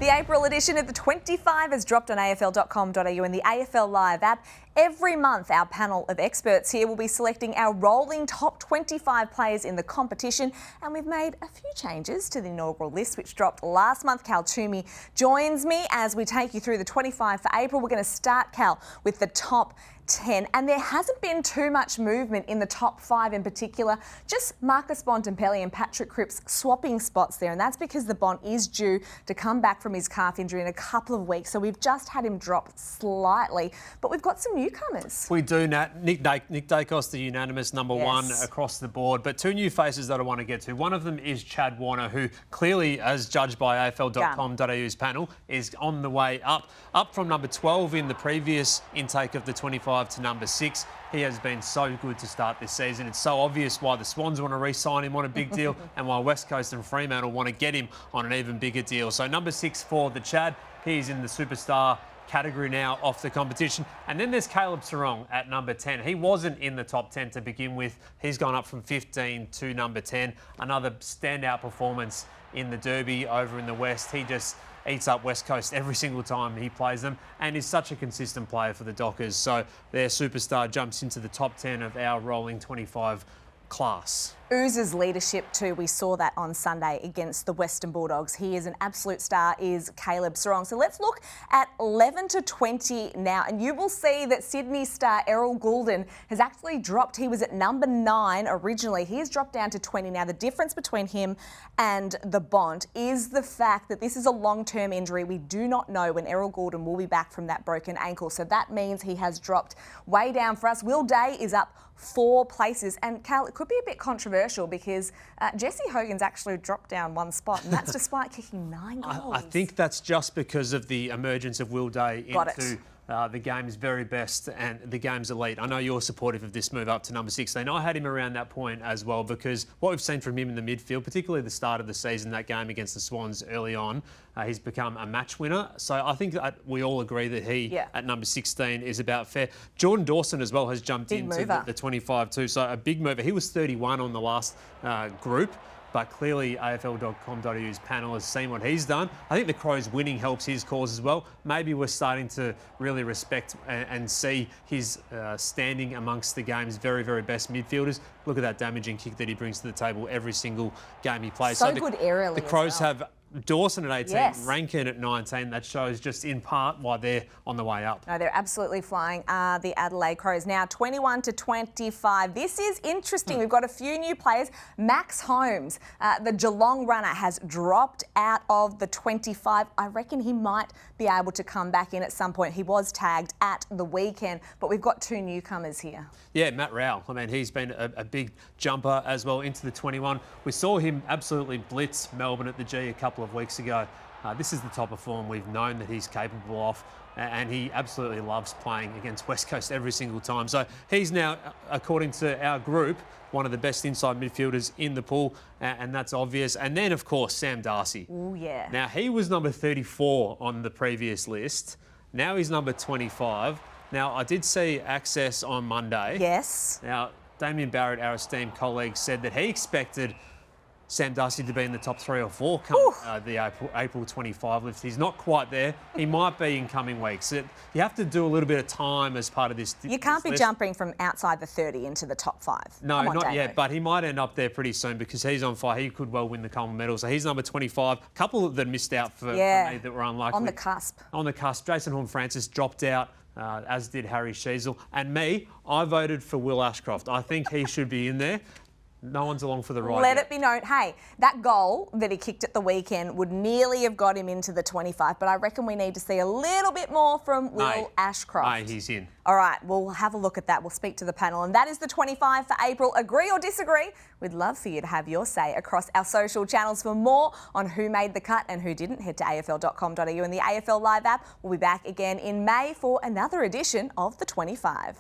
The April edition of the 25 has dropped on AFL.com.au and the AFL Live app. Every month, our panel of experts here will be selecting our rolling top 25 players in the competition, and we've made a few changes to the inaugural list, which dropped last month. Twomey joins me as we take you through the 25 for April. We're going to start, Cal, with the top 10, and there hasn't been too much movement in the top 5 in particular. Just Marcus Bontempelli and Patrick Cripps swapping spots there, and that's because the Bont is due to come back from his calf injury in a couple of weeks, so we've just had him drop slightly. But we've got some newcomers. We do, Nat. Nick Dacos, the unanimous number one across the board, but two new faces that I want to get to. One of them is Chad Warner, who clearly, as judged by AFL.com.au's panel, is on the way up from number 12 in the previous intake of the 25 to number 6. He has been so good to start this season. It's so obvious why the Swans want to re-sign him on a big deal and why West Coast and Fremantle want to get him on an even bigger deal. So number 6 for the Chad. He's in the superstar category now off the competition. And then there's Caleb Serong at number 10. He wasn't in the top 10 to begin with. He's gone up from 15 to number 10. Another standout performance in the Derby over in the West. He just eats up West Coast every single time he plays them and is such a consistent player for the Dockers. So their superstar jumps into the top 10 of our rolling 25 class. Oozes leadership too. We saw that on Sunday against the Western Bulldogs. He is an absolute star, is Caleb Serong. So let's look at 11 to 20 now, and you will see that Sydney star Errol Goulden has actually dropped. He was at number 9 originally. He has dropped down to 20 now. The difference between him and the Bont is the fact that this is a long-term injury. We do not know when Errol Goulden will be back from that broken ankle, so that means he has dropped way down for us. Will Day is up 4 places, and Cal, it could be a bit controversial because Jesse Hogan's actually dropped down 1 spot, and that's despite kicking 9 goals. I think that's just because of the emergence of Will Day into the game's very best and the game's elite. I know you're supportive of this move up to number 16. I had him around that point as well because what we've seen from him in the midfield, particularly the start of the season, that game against the Swans early on, he's become a match winner. So I think that we all agree that he, at number 16, is about fair. Jordan Dawson as well has jumped into the 25 too, so a big mover. He was 31 on the last group. But clearly AFL.com.au's panel has seen what he's done. I think the Crows winning helps his cause as well. Maybe we're starting to really respect and see his standing amongst the game's very, very best midfielders. Look at that damaging kick that he brings to the table every single game he plays. So good aerially. The Crows have Dawson at 18, Rankin at 19. That shows just in part why they're on the way up. No, they're absolutely flying. The Adelaide Crows now 21 to 25. This is interesting. We've got a few new players. Max Holmes, the Geelong runner, has dropped out of the 25. I reckon he might be able to come back in at some point. He was tagged at the weekend, but we've got 2 newcomers here. Yeah, Matt Rowell. I mean, he's been a big jumper as well into the 21. We saw him absolutely blitz Melbourne at the G a couple of weeks ago. This is the type of form we've known that he's capable of, and he absolutely loves playing against West Coast every single time. So he's now, according to our group, one of the best inside midfielders in the pool, and that's obvious. And then, of course, Sam Darcy. Oh, yeah. Now, he was number 34 on the previous list. Now he's number 25. Now, I did see Access on Monday. Yes. Now, Damien Barrett, our esteemed colleague, said that he expected Sam Darcy to be in the top 3 or 4 come the April 25 list. He's not quite there. He might be in coming weeks. You have to do a little bit of time as part of this. You can't be jumping from outside the 30 into the top 5. No, not yet, but he might end up there pretty soon because he's on fire. He could well win the Coleman medal. So he's number 25. A couple that missed out for me that were unlikely. On the cusp. On the cusp. Jason Horne-Francis dropped out. As did Harry Sheasel. And me, I voted for Will Ashcroft. I think he should be in there. No one's along for the ride. Let it be known, hey, that goal that he kicked at the weekend would nearly have got him into the 25, but I reckon we need to see a little bit more from Will Ashcroft. He's in. All right, we'll have a look at that. We'll speak to the panel. And that is the 25 for April. Agree or disagree? We'd love for you to have your say across our social channels. For more on who made the cut and who didn't, head to AFL.com.au and the AFL Live app. We'll be back again in May for another edition of the 25.